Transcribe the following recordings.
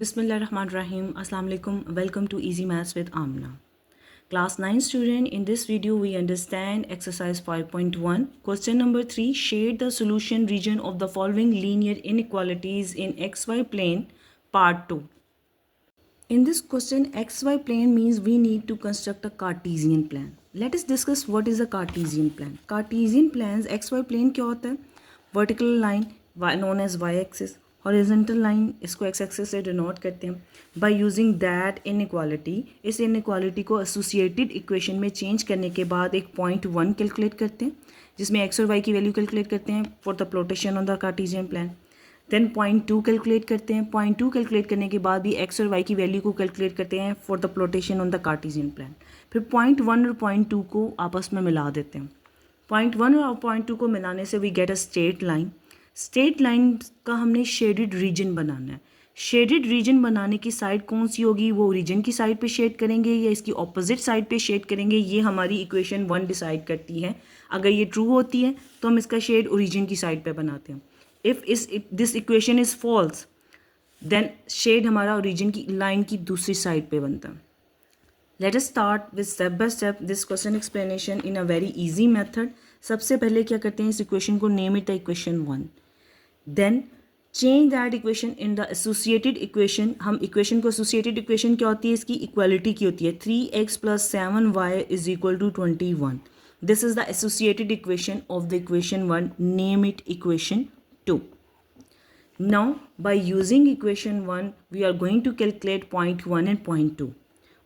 Bismillahirrahmanirrahim. Assalamu alaikum. Welcome to Easy Maths with Amna. Class 9 student, in this video we understand exercise 5.1. Question number 3. Shade the solution region of the following linear inequalities in xy plane, part 2. In this question, xy plane means we need to construct a Cartesian plan. Let us discuss what is a Cartesian plan. Cartesian plans xy plane क्या होता है? Vertical line known as y-axis, horizontal line इसको x-axis से denote करते हैं. By using that inequality, इस inequality को associated equation में change करने के बाद एक point 1 calculate करते हैं, जिसमें x और y की value calculate करते हैं for the flotation on the Cartesian plan. Then point 2 calculate करते हैं. पॉइंट 2 कैलकुलेट करने के बाद भी एक्स और वाई की वैल्यू को कैलकुलेट करते हैं for the plotation on the Cartesian plane. फिर पॉइंट 1 और पॉइंट 2 को आपस में मिला देते हैं. पॉइंट 1 और पॉइंट 2 को मिलाने से we get a straight line. Straight line का हमने शेडेड रीजन बनाना है. शेडेड रीजन बनाने की साइड कौन सी होगी? वो ओरिजिन की साइड पे शेड करेंगे या इसकी ऑपोजिट साइड पे शेड करेंगे, ये हमारी इक्वेशन 1 डिसाइड करती है. अगर ये ट्रू होती है तो हम इसका शेड ओरिजिन की साइड पे बनाते हैं. If this equation is false then shade हमारा ओरिजिन की लाइन की दूसरी साइड पे बनता है. Let us start with step by step this question explanation in a very easy method. सबसे पहले क्या करते हैं, इस इक्वेशन को name it the equation 1. Then change that equation in the associated equation. हम इक्वेशन को एसोसिएटेड इक्वेशन क्या होती है, इसकी इक्वालिटी की होती है. 3x + 7y = 21. This is the associated equation of the equation 1. Name it equation 2. Now by using equation 1 we are going to calculate point 1 and point 2.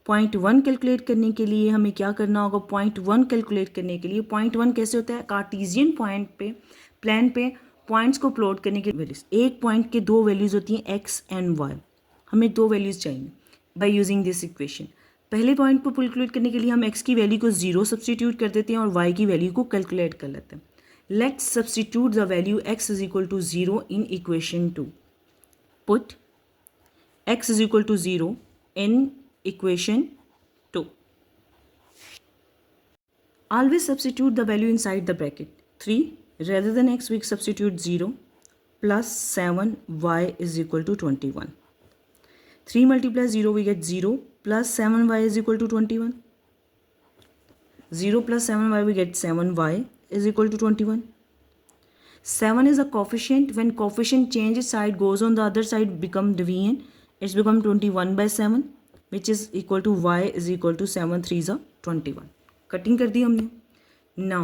Point 1 calculate करने के लिए हमें क्या करना होगा? point 1 कैलकुलेट करने के लिए point 1 कैसे होता है? कार्टेशियन पॉइंट पे प्लान पे पॉइंट्स को प्लॉट करने के वैल्यूज. एक पॉइंट के दो वैल्यूज होती हैं x एंड y. हमें दो वैल्यूज चाहिए बाय यूजिंग दिस इक्वेशन. पहले पॉइंट को कैलकुलेट करने के लिए हम x की वैल्यू को 0 सब्सटीट्यूट कर देते हैं और y की वैल्यू को कैलकुलेट कर लेते हैं. Let's substitute the value x = 0 in equation 2. Put x = 0 in equation 2. Always substitute the value inside the bracket. 3 rather than x we substitute 0 plus 7y = 21. 3 multiplies 0 we get 0 plus 7y = 21. 0 plus 7y we get 7y = 21. 7 is a coefficient. When coefficient changes side, goes on the other side, become division. It's become 21/7, which is equal to y = 7 3s are 21. Cutting कर दी हमने. Now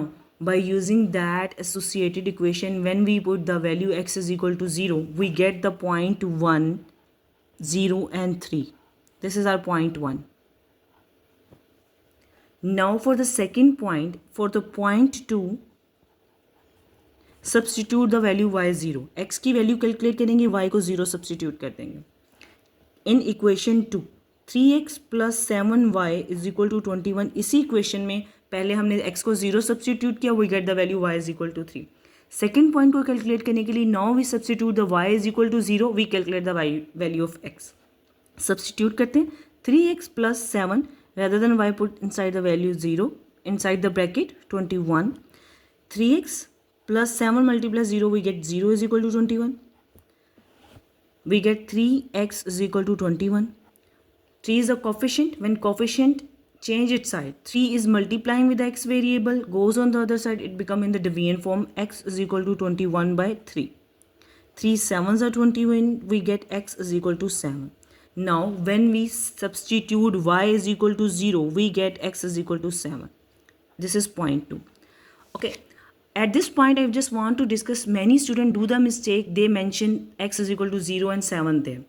by using that associated equation, when we put the value x = 0, we get the point 1, 0 and 3. This is our point 1. Now for the second point, for the point 2, substitute the value y 0. x की value calculate करेंगे, y को 0 substitute कर देंगे. In equation 2 3x + 7y = 21. इसी equation में पहले हमने x को 0 सब्सटीट्यूट किया, we get the value y = 3. Second point को कैलकुलेट करने के लिए now we substitute the y = 0, we calculate the value of x. Substitute करते हैं. 3x + 7 rather than y put inside the value 0 inside the bracket 21. 3x plus 7 multiplies 0 we get 0 = 21. We get 3x = 21. 3 is a coefficient. When coefficient change its side, 3 is multiplying with the x variable, goes on the other side, it become in the division form. X = 21/3. 3 7s are 21. We get x = 7. Now when we substitute y = 0, we get x = 7. This is point 2. Okay. At this point, I just want to discuss, many students do the mistake, they mention x = 0 and 7 there.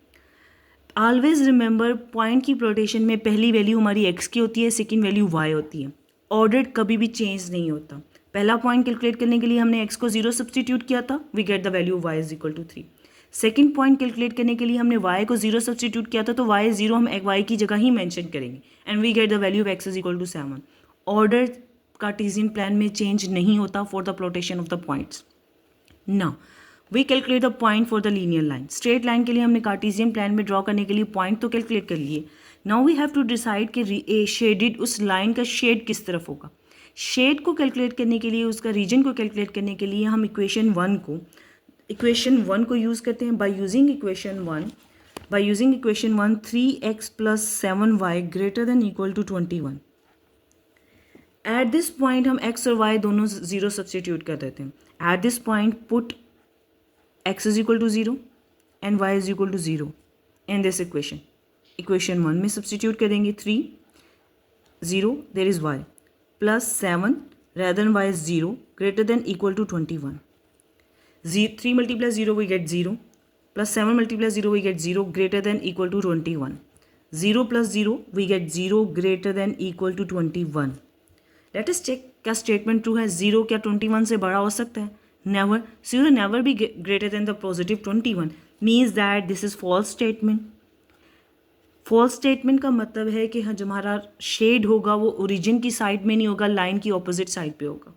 Always remember, point की प्लॉटेशन में पहली value हमारी x की होती है, second value y होती है. Order कभी भी चेंज नहीं होता. पहला पॉइंट कैलकुलेट करने के लिए हमने x को 0 सब्सटीट्यूट किया था, we get the value y = 3. Second point calculate करने के लिए हमने y को 0 सब्सटीट्यूट किया था, तो y 0 हम y की जगह ही मेंशन करेंगे and we get the value of x = 7. Order Cartesian plane में चेंज नहीं होता for the plotation of the points. Now we calculate the point for the linear line. Straight line के लिए हमने कार्टेशियन प्लान में draw करने के लिए पॉइंट तो कैलकुलेट कर लिए. Now we have to decide कि शेडेड उस लाइन का शेड किस तरफ होगा. शेड को कैलकुलेट करने के लिए, उसका रीजन को कैलकुलेट करने के लिए हम इक्वेशन 1 को यूज़ करते हैं. By using equation 1 By using equation 1, 3x plus 7y greater than equal to 21. At this point हम x और y दोनों ज़ीरो सब्सटीट्यूट कर देते हैं. At this point put x is equal to 0 and y is equal to 0 in this equation. Equation 1 में substitute करेंगे 3 0 there is y plus 7 rather than y is 0 greater than equal to 21. 3 multiply 0 we get 0 plus 7 multiply 0 we get 0 greater than equal to 21. 0 plus 0 we get 0 greater than equal to 21. Let us check क्या statement true है. 0 क्या 21 से बड़ा हो सकता है? Never. 0 never be greater than the positive 21 means that this is false statement. False statement का मतलब है कि जो हमारा शेड होगा वो ओरिजिन की साइड में नहीं होगा, लाइन की ऑपोजिट साइड पे होगा.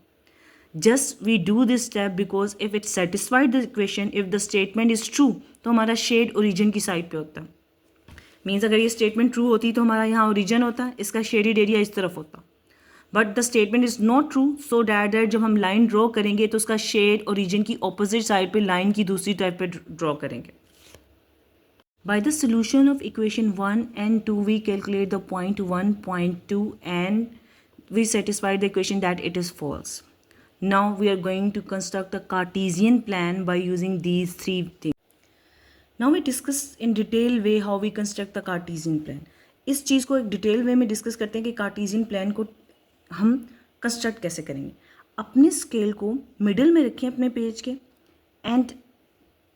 Just we do this step because if it satisfied the equation, if the statement is true, तो हमारा शेड ओरिजिन की साइड पे होता है. मीन्स अगर ये स्टेटमेंट ट्रू होती तो हमारा यहाँ ओरिजिन होता, इसका शेडेड एरिया इस तरफ होता. But the statement is not true, so that जब हम लाइन ड्रॉ करेंगे तो उसका शेड ओरिजिन की ऑपोजिट साइड पे लाइन की दूसरी टाइप पे ड्रॉ करेंगे. By the solution of equation 1 and 2 we calculate the point 1, point 2 and we satisfy the equation that it is false. Now we are going to construct a Cartesian plan by using these three things. Now we discuss in detail way how we construct the Cartesian plan. इस चीज़ को एक detail वे में discuss करते हैं कि Cartesian plan को हम construct कैसे करेंगे. अपने स्केल को मिडिल में रखें अपने पेज के and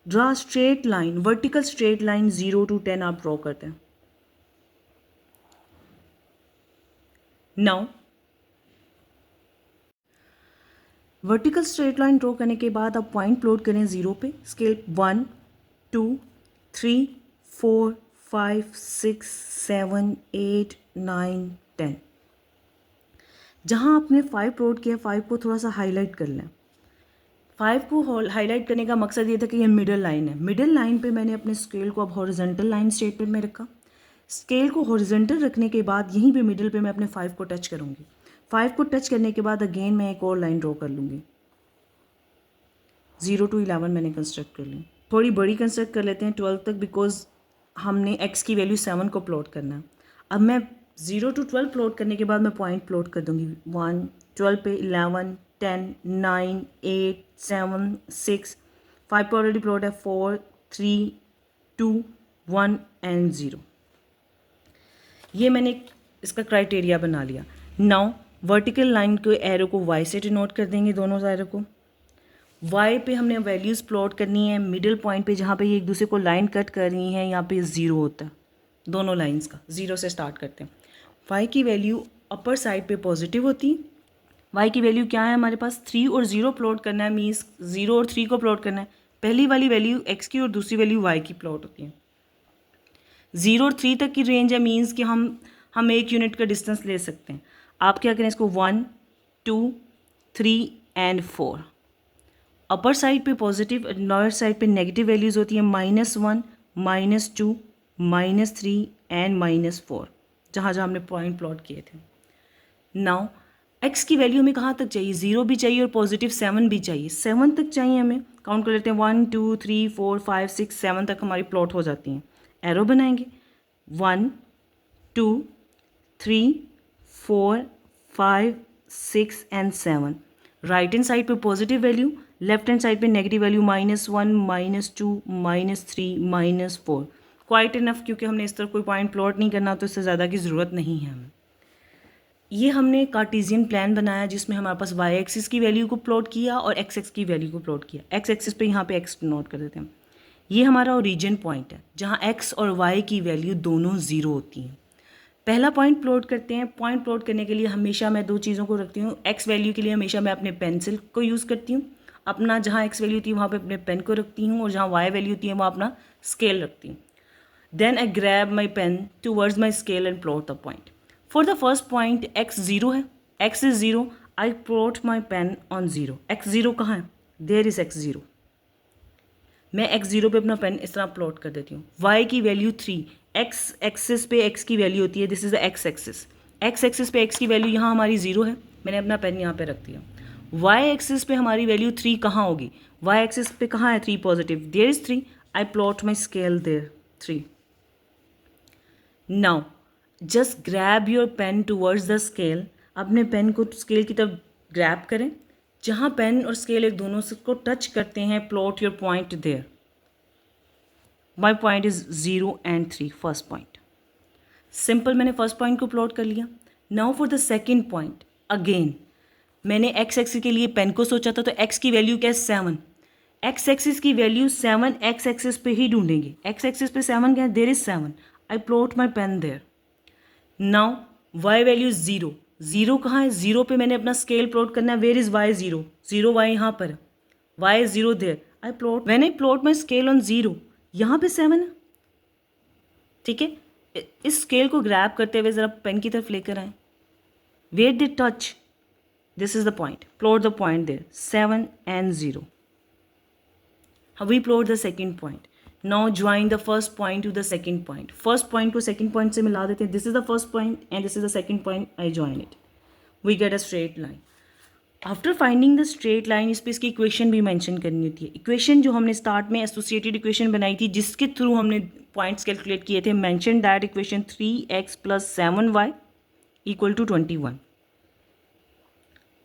draw straight line, vertical straight line 0 to 10 आप ड्रॉ करते हैं. Now vertical straight line draw करने के बाद आप पॉइंट प्लॉट करें 0 पे. स्केल 1 2 3 4 5 6 7 8 9 10. जहाँ आपने 5 प्लॉट किया 5 को थोड़ा सा हाईलाइट कर लें. 5 को हाईलाइट करने का मकसद ये था कि ये मिडल लाइन है. मिडल लाइन पे मैंने अपने स्केल को अब हॉरिजॉन्टल लाइन स्टेटमेंट में रखा. स्केल को हॉरिजॉन्टल रखने के बाद यहीं पे मिडल पे मैं अपने 5 को टच करूँगी. 5 को टच करने के बाद अगेन मैं एक और लाइन ड्रॉ कर लूँगी. 0 to 11 मैंने कंस्ट्रक्ट कर ली. थोड़ी बड़ी कंस्ट्रक्ट कर लेते हैं 12 तक, बिकॉज हमने x की वैल्यू 7 को प्लॉट करना है. अब मैं 0 to 12 प्लॉट करने के बाद मैं पॉइंट प्लॉट कर दूँगी. 1 12 पे 11 10 9 8 7 6 5 पे ऑलरेडी प्लॉट है 4 3 2 1 एंड 0. ये मैंने इसका क्राइटेरिया बना लिया. नाउ वर्टिकल लाइन के एरो को y से डिनोट कर देंगे, दोनों एरो को. y पे हमने वैल्यूज़ प्लॉट करनी है मिडिल पॉइंट पे जहाँ पे ये एक दूसरे को लाइन कट कर रही हैं. यहाँ पे 0 होता है दोनों लाइंस का. 0 से स्टार्ट करते हैं. y की वैल्यू अपर साइड पे पॉजिटिव होती है. y की वैल्यू क्या है हमारे पास? 3 और 0 प्लॉट करना है, मीन्स 0 और 3 को प्लॉट करना है. पहली वाली वैल्यू x की और दूसरी वैल्यू y की प्लॉट होती है. 0 और 3 तक की रेंज है, मीन्स कि हम 1 यूनिट का डिस्टेंस ले सकते हैं. आप क्या करें इसको 1 2 3 एंड 4. अपर साइड पे पॉजिटिव, लोअर साइड पे नेगेटिव वैल्यूज़ होती हैं. -1 -2 -3 एंड -4 जहाँ जहाँ हमने पॉइंट प्लॉट किए थे. नाउ x की वैल्यू हमें कहाँ तक चाहिए? 0 भी चाहिए और पॉजिटिव 7 भी चाहिए. 7 तक चाहिए हमें. काउंट कर लेते हैं 1 2 3 4 5 6 7 तक हमारी प्लॉट हो जाती हैं. एरो बनाएंगे 1 2 3 4 5 6 एंड 7. राइट हैंड साइड पे positive value, left hand side पे नेगेटिव वैल्यू -1 -2 -3 -4. क्वाइट इनफ, क्योंकि हमने इस तरह कोई पॉइंट प्लॉट नहीं करना तो इससे ज़्यादा की ज़रूरत नहीं है हमें. ये हमने कार्टेशियन प्लान बनाया जिसमें हमारे पास y एक्सिस की वैल्यू को प्लॉट किया और x एक्सिस की वैल्यू को प्लॉट किया. x एक्सिस पे यहाँ पे x नोट कर देते हैं. ये हमारा ओरिजिन पॉइंट है जहाँ x और y की वैल्यू दोनों 0 होती हैं. पहला पॉइंट प्लॉट करते हैं. पॉइंट प्लॉट करने के लिए हमेशा मैं 2 चीज़ों को रखती हूँ. x वैल्यू के लिए हमेशा मैं अपने पेंसिल को यूज़ करती हूँ. अपना जहाँ x वैल्यू होती है वहाँ पे अपने पेन को रखती हूँ और जहाँ y वैल्यू होती है वहाँ अपना स्केल रखती हूँ. Then I grab my pen towards my scale and plot the point. For the first point x 0 है, x is 0. I plot my pen on 0. x 0 कहाँ है? There is x 0. मैं x 0 पे अपना पेन इस तरह प्लॉट कर देती हूँ. y की वैल्यू 3. x एक्सिस पे x की वैल्यू होती है, this is the x axis. x axis पे x की वैल्यू यहाँ हमारी 0 है. मैंने अपना पेन यहाँ पे रख दिया. y एक्सिस पे हमारी वैल्यू 3 कहाँ होगी? y एक्सिस पे कहाँ है 3 positive? There is 3. I plot my scale there 3. Now just grab your pen towards the scale. अपने पेन को स्केल की तरफ ग्रैब करें. जहाँ पेन और स्केल एक दोनों को टच करते हैं, plot your point there. My point is 0 and 3. First point simple, मैंने फर्स्ट पॉइंट को प्लॉट कर लिया. Now for the second point, again मैंने एक्स एक्सिस के लिए पेन को सोचा था, तो एक्स की वैल्यू क्या है 7. एक्स एक्सिस की वैल्यू 7 एक्स एक्सिस पे ही ढूंढेंगे. एक्स एक्सिस पे 7 क्या है, there is 7. I plot my pen there. Now Y value 0. 0 कहाँ है, 0 पे मैंने अपना स्केल प्लॉट करना है. Where is why 0. 0 वाई यहाँ पर, Y is 0 there. I plot, when I plot my scale on 0, यहाँ पे 7 है. ठीक है, इस स्केल को ग्रैब करते हुए ज़रा पेन की तरफ लेकर आए. Where did touch, this is the point. Plot the point there, 7 and 0. How we plot the second point. Now join the first point to the second point. First point को second point से मिला देते हैं. This is the first point and this is the second point. I join it. We get a straight line. After finding the straight line, इस पर इसकी equation भी mention करनी होती है. इक्वेशन जो हमने स्टार्ट में एसोसिएटेड इक्वेशन बनाई थी, जिसके थ्रू हमने पॉइंट्स कैलकुलेट किए थे, mention that equation 3x + 7y = 21.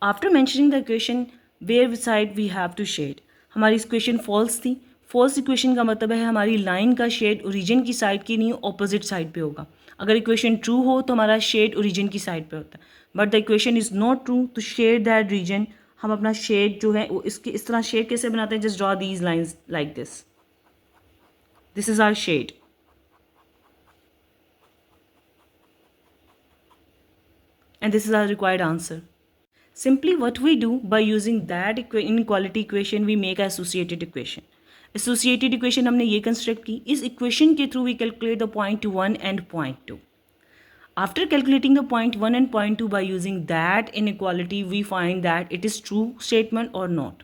After mentioning the equation where side we have to shade. हमारी इक्वेशन फॉल्स थी. फॉल्स इक्वेशन का मतलब है हमारी लाइन का शेड ओरिजिन की साइड की नहीं, ऑपोजिट साइड पे होगा. अगर इक्वेशन ट्रू हो तो हमारा शेड ओरिजिन की साइड पे होता है. But the equation is not true, तो शेड दैट रीजन. हम अपना शेड जो है वो इसके इस तरह शेड कैसे बनाते हैं, just draw these lines like this. This is our shade. And this is our required answer. Simply what we do, by using that inequality equation, we make associated equation. Associated equation हमने ये construct की. इस equation के through we calculate the point 1 and point 2. After calculating the point 1 and point 2 by using that inequality, we find that it is true statement or not.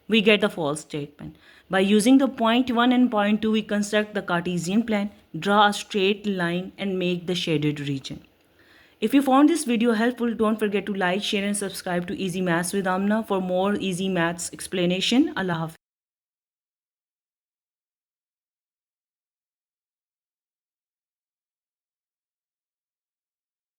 We get the false statement. By using the point 1 and point 2, we construct the Cartesian plan, draw a straight line and make the shaded region. If you found this video helpful, don't forget to like, share and subscribe to Easy Maths with Amna for more easy maths explanation. Allah Hafiz.